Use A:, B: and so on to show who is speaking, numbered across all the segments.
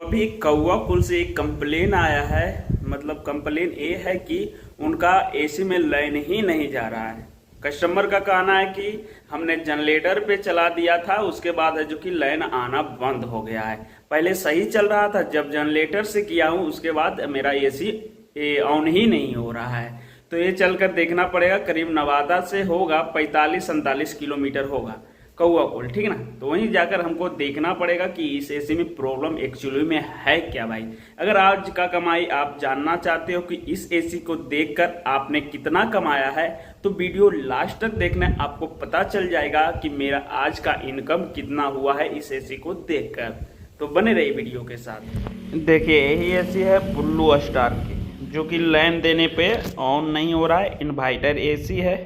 A: अभी कौवा पुल से एक कंप्लेन आया है। मतलब कंप्लेन ये है कि उनका एसी में लाइन ही नहीं जा रहा है। कस्टमर का कहना है कि हमने जनरेटर पे चला दिया था, उसके बाद है जो कि लाइन आना बंद हो गया है। पहले सही चल रहा था, जब जनरेटर से किया हूँ उसके बाद मेरा एसी ऑन ही नहीं हो रहा है। तो ये चलकर देखना पड़ेगा। करीब नवादा से होगा 45-47 किलोमीटर होगा कौवा पुल, ठीक ना। तो वहीं जाकर हमको देखना पड़ेगा कि इस एसी में प्रॉब्लम एक्चुअली में है क्या भाई। अगर आज का कमाई आप जानना चाहते हो कि इस एसी को देखकर आपने कितना कमाया है, तो वीडियो लास्ट तक देखना, आपको पता चल जाएगा कि मेरा आज का इनकम कितना हुआ है इस एसी को देखकर। तो बने रहिए वीडियो के साथ। देखिए यही एसी है ब्लू स्टार की, जो कि लाइन देने पे ऑन नहीं हो रहा है। इन्वर्टर एसी है।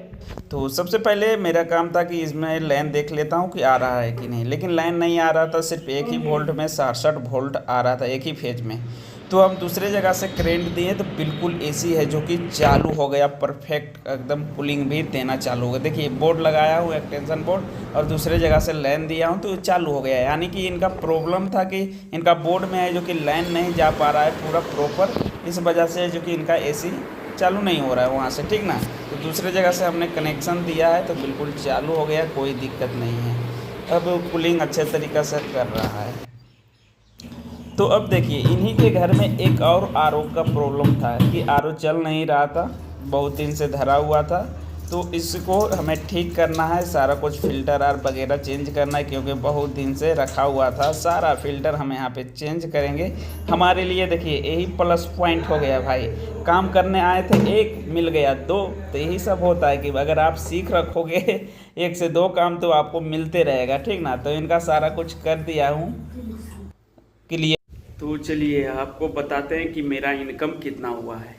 A: तो सबसे पहले मेरा काम था कि इसमें लाइन देख लेता हूँ कि आ रहा है कि नहीं, लेकिन लाइन नहीं आ रहा था। सिर्फ एक ही वोल्ट में 67 वोल्ट आ रहा था, एक ही फेज में। तो हम दूसरे जगह से करेंट दिए तो बिल्कुल एसी है जो कि चालू हो गया, परफेक्ट एकदम कूलिंग भी देना चालू हो गया। देखिए बोर्ड लगाया हूँ, एक्सटेंशन बोर्ड, और दूसरे जगह से लाइन दिया हूँ तो चालू हो गया। यानी कि इनका प्रॉब्लम था कि इनका बोर्ड में है जो कि लाइन नहीं जा पा रहा है पूरा प्रॉपर, इस वजह से जो कि इनका एसी चालू नहीं हो रहा है वहाँ से, ठीक ना। तो दूसरे जगह से हमने कनेक्शन दिया है तो बिल्कुल चालू हो गया, कोई दिक्कत नहीं है। अब कूलिंग अच्छे तरीक़े से कर रहा है। तो अब देखिए इन्हीं के घर में एक और आरओ का प्रॉब्लम था कि आरओ चल नहीं रहा था, बहुत दिन से धरा हुआ था। तो इसको हमें ठीक करना है, सारा कुछ फिल्टर आर वगैरह चेंज करना है, क्योंकि बहुत दिन से रखा हुआ था। सारा फिल्टर हम यहाँ पे चेंज करेंगे। हमारे लिए देखिए यही प्लस पॉइंट हो गया भाई। काम करने आए थे, एक मिल गया दो। तो यही सब होता है कि अगर आप सीख रखोगे एक से दो काम तो आपको मिलते रहेगा, ठीक ना। तो इनका सारा कुछ कर दिया हूँ क्लियर। तो चलिए आपको बताते हैं कि मेरा इनकम कितना हुआ है।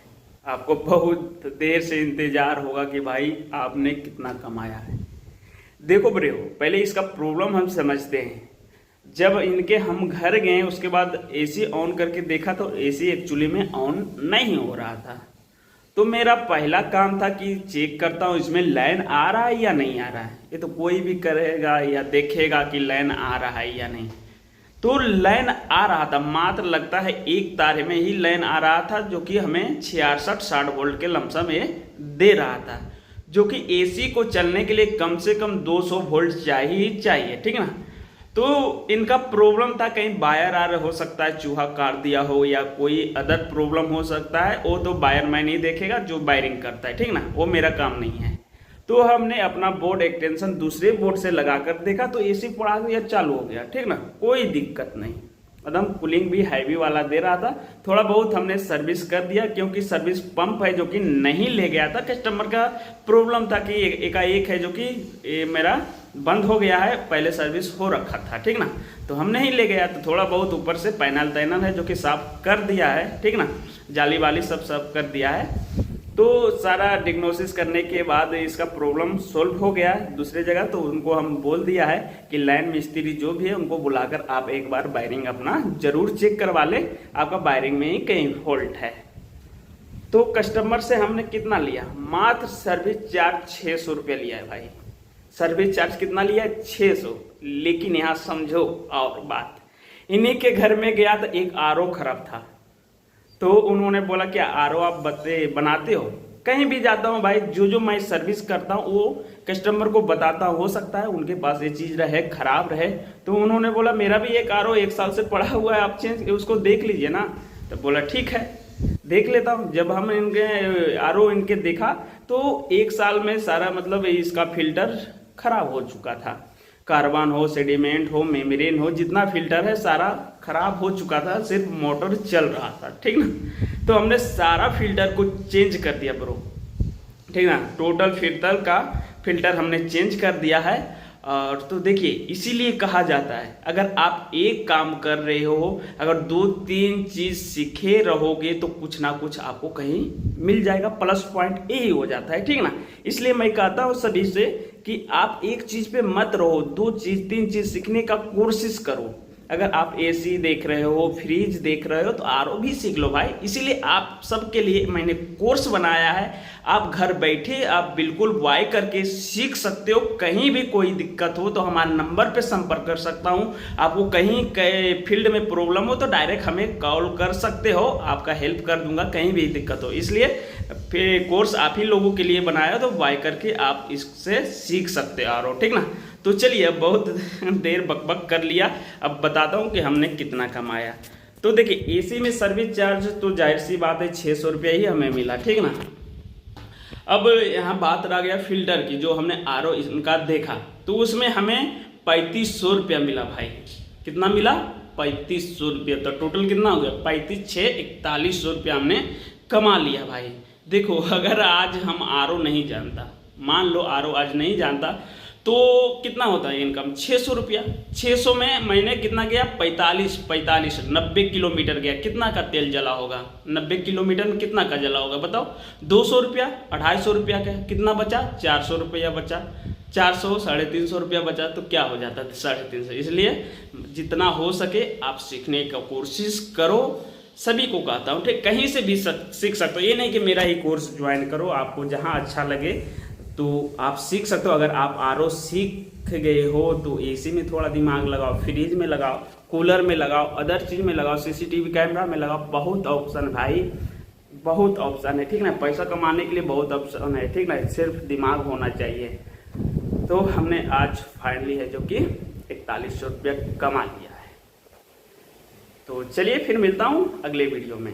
A: आपको बहुत देर से इंतज़ार होगा कि भाई आपने कितना कमाया है। देखो ब्रे, पहले इसका प्रॉब्लम हम समझते हैं। जब इनके हम घर गए उसके बाद एसी ऑन करके देखा तो एसी एक्चुअली में ऑन नहीं हो रहा था। तो मेरा पहला काम था कि चेक करता हूँ इसमें लाइन आ रहा है या नहीं आ रहा है। ये तो कोई भी करेगा या देखेगा कि लाइन आ रहा है या नहीं। तो लाइन आ रहा था, मात्र लगता है एक तारे में ही लाइन आ रहा था, जो कि हमें 66-60 वोल्ट के लमसम में दे रहा था, जो कि एसी को चलने के लिए कम से कम 200 वोल्ट चाहिए ही चाहिए, ठीक है ना। तो इनका प्रॉब्लम था कहीं वायर आर हो सकता है चूहा काट दिया हो या कोई अदर प्रॉब्लम हो सकता है। वो तो वायरमैन ही देखेगा जो वायरिंग करता है, ठीक ना, वो मेरा काम नहीं है। तो हमने अपना बोर्ड एक्सटेंशन दूसरे बोर्ड से लगाकर देखा तो एसी पड़ा गया, चालू हो गया, ठीक ना, कोई दिक्कत नहीं। एकदम कूलिंग भी हैवी वाला दे रहा था। थोड़ा बहुत हमने सर्विस कर दिया, क्योंकि सर्विस पंप है जो कि नहीं ले गया था। कस्टमर का प्रॉब्लम था कि एकाएक है जो कि मेरा बंद हो गया है, पहले सर्विस हो रखा था, ठीक ना। तो हम नहीं ले गया, तो थोड़ा बहुत ऊपर से पैनल तैनल है जो कि साफ कर दिया है, ठीक ना, जाली वाली सब कर दिया है। तो सारा डिग्नोसिस करने के बाद इसका प्रॉब्लम सोल्व हो गया दूसरे जगह। तो उनको हम बोल दिया है कि लाइन मिस्त्री जो भी है उनको बुलाकर आप एक बार वायरिंग अपना जरूर चेक करवा ले, आपका वायरिंग में ही कहीं फॉल्ट है। तो कस्टमर से हमने कितना लिया, मात्र सर्विस चार्ज 600 रुपये लिया है भाई। सर्विस चार्ज कितना लिया है, 600। लेकिन यहाँ समझो और बात, इन्हीं के घर में गया तो एक आरओ खराब था। तो उन्होंने बोला कि आरओ आप बनाते हो। कहीं भी जाता हूँ भाई, जो मैं सर्विस करता हूँ वो कस्टमर को बताता हूँ। हो सकता है उनके पास ये चीज़ रहे, खराब रहे। तो उन्होंने बोला मेरा भी एक आरओ 1 साल से पड़ा हुआ है, आप चेंज उसको देख लीजिए ना। तो बोला ठीक है देख लेता हूँ। जब हम इनके आरओ इनके देखा तो 1 साल में सारा मतलब इसका फिल्टर खराब हो चुका था। कार्बन हो, सेडिमेंट हो, मेम्ब्रेन हो, जितना फिल्टर है सारा खराब हो चुका था, सिर्फ मोटर चल रहा था, ठीक ना। तो हमने सारा फिल्टर को चेंज कर दिया ब्रो, ठीक ना। टोटल फिल्टर हमने चेंज कर दिया है। और तो देखिए इसीलिए कहा जाता है अगर आप एक काम कर रहे हो, अगर 2-3 चीज सीखे रहोगे तो कुछ ना कुछ आपको कहीं मिल जाएगा। प्लस पॉइंट यही हो जाता है, ठीक ना। इसलिए मैं कहता हूँ सभी से कि आप एक चीज पे मत रहो, 2 चीज 3 चीज सीखने का कोशिश करो। अगर आप एसी देख रहे हो, फ्रिज देख रहे हो, तो आरओ भी सीख लो भाई। इसीलिए आप सबके लिए मैंने कोर्स बनाया है। आप घर बैठे आप बिल्कुल बाय करके सीख सकते हो। कहीं भी कोई दिक्कत हो तो हमारे नंबर पे संपर्क कर सकता हूँ। आपको कहीं फील्ड में प्रॉब्लम हो तो डायरेक्ट हमें कॉल कर सकते हो, आपका हेल्प कर दूंगा कहीं भी दिक्कत हो। इसलिए फिर कोर्स आप ही लोगों के लिए बनाया, तो बाय करके आप इससे सीख सकते हो आरओ, ठीक ना। तो चलिए, अब बहुत देर बकबक कर लिया, अब बताता हूँ कि हमने कितना कमाया। तो देखिए, एसी में सर्विस चार्ज तो जाहिर सी बात है 600 रुपया ही हमें मिला, ठीक ना। अब यहाँ बात रह गया फिल्टर की, जो हमने आरओ इनका देखा, तो उसमें हमें 3500 रुपया मिला भाई। कितना मिला? 3500 रुपया। तो टोटल कितना हो गया? 35 6 4100 रुपया हमने कमा लिया भाई। देखो, अगर आज हम आरओ नहीं जानता, मान लो आरओ आज नहीं जानता, तो कितना होता है इनकम? 600 रुपया। 600 में महीने कितना गया? 45 90 किलोमीटर गया। कितना का तेल जला होगा? 90 किलोमीटर में कितना का जला होगा बताओ? 200 रुपया, 250 रुपया का कितना बचा? 400 रुपया बचा। 400 350 रुपया बचा, तो क्या हो जाता है? 350। इसलिए जितना हो सके आप सीखने का कोशिश करो। सभी को कहता हूँ, ठीक, कहीं से भी सीख सकते हो। ये नहीं कि मेरा ही कोर्स ज्वाइन करो, आपको जहाँ अच्छा लगे तो आप सीख सकते हो। अगर आप आरओ सीख गए हो तो एसी में थोड़ा दिमाग लगाओ, फ्रिज में लगाओ, कूलर में लगाओ, अदर चीज़ में लगाओ, सीसीटीवी कैमरा में लगाओ। बहुत ऑप्शन भाई, बहुत ऑप्शन है, ठीक ना। पैसा कमाने के लिए बहुत ऑप्शन है, ठीक ना। सिर्फ दिमाग होना चाहिए। तो हमने आज फाइनली है जो कि 4100 रुपया कमा लिया है। तो चलिए फिर मिलता हूँ अगले वीडियो में।